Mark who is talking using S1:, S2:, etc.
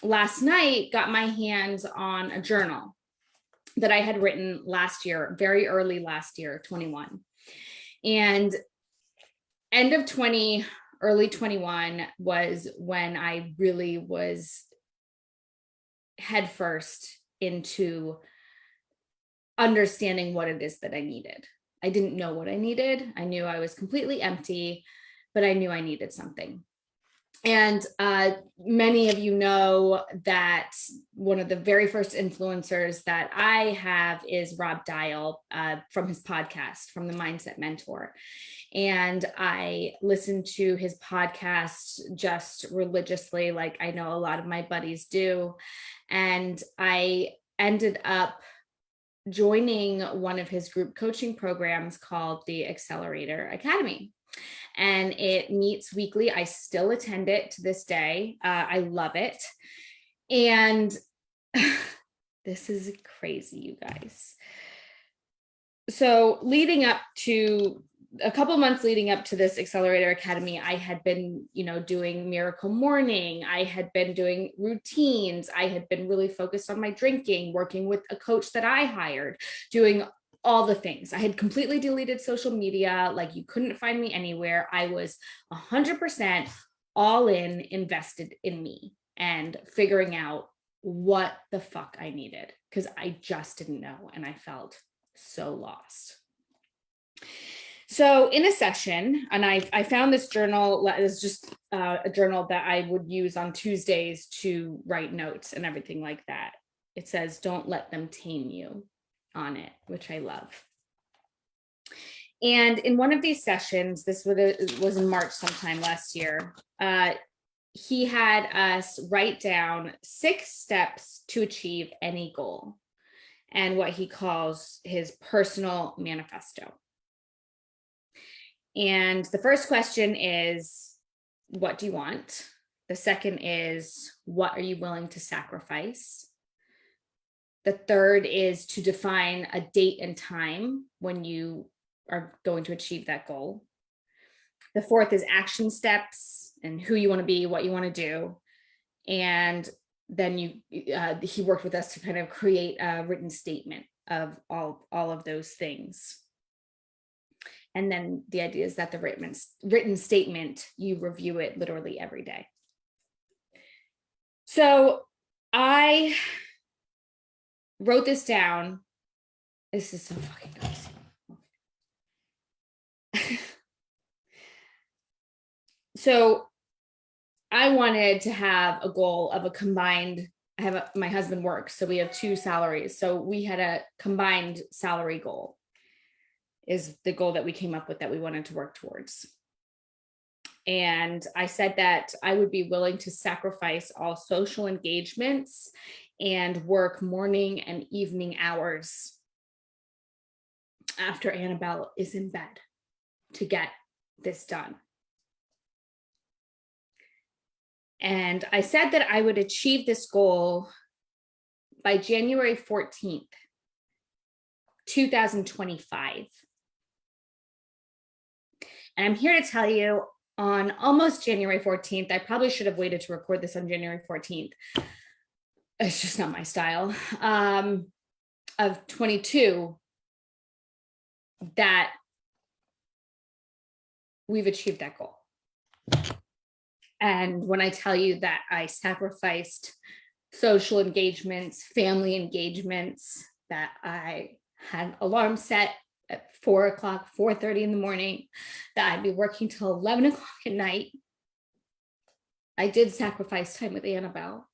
S1: last night got my hands on a journal that I had written last year, very early last year, 21. And end of 20, early 21 was when I really was headfirst into understanding what it is that I needed. I didn't know what I needed. I knew I was completely empty, but I knew I needed something. And many of you know that one of the very first influencers that I have is Rob Dial from his podcast, from the Mindset Mentor. And I listened to his podcast just religiously, like I know a lot of my buddies do. And I ended up joining one of his group coaching programs called the Accelerator Academy. And it meets weekly. I still attend it to this day. I love it. And this is crazy, you guys. So leading up to a couple months leading up to this Accelerator Academy, I had been, doing Miracle Morning. I had been doing routines. I had been really focused on my drinking, working with a coach that I hired, doing all the things. I had completely deleted social media. Like you couldn't find me anywhere. I was 100% all in, invested in me and figuring out what the fuck I needed, because I just didn't know. And I felt so lost. So in a session, and I found this journal, it's just a journal that I would use on Tuesdays to write notes and everything like that. It says, "Don't let them tame you," on it, which I love. And in one of these sessions, this was in March sometime last year, he had us write down 6 steps to achieve any goal and what he calls his personal manifesto. And the first question is, what do you want? The second is, what are you willing to sacrifice? The third is to define a date and time when you are going to achieve that goal. The fourth is action steps and who you want to be, what you want to do. And then he worked with us to kind of create a written statement of all of those things. And then the idea is that the written statement, you review it literally every day. So I wrote this down. This is so fucking crazy. So I wanted to have a goal of a combined, my husband works, so we have 2 salaries. So we had a combined salary goal, is the goal that we came up with that we wanted to work towards. And I said that I would be willing to sacrifice all social engagements and work morning and evening hours after Annabelle is in bed to get this done. And I said that I would achieve this goal by January 14th, 2025. And I'm here to tell you, on almost January 14th, I probably should have waited to record this on January 14th. It's just not my style, of 22, that we've achieved that goal. And when I tell you that I sacrificed social engagements, family engagements, that I had alarms set at 4 o'clock, 4:30 in the morning, that I'd be working till 11 o'clock at night. I did sacrifice time with Annabelle.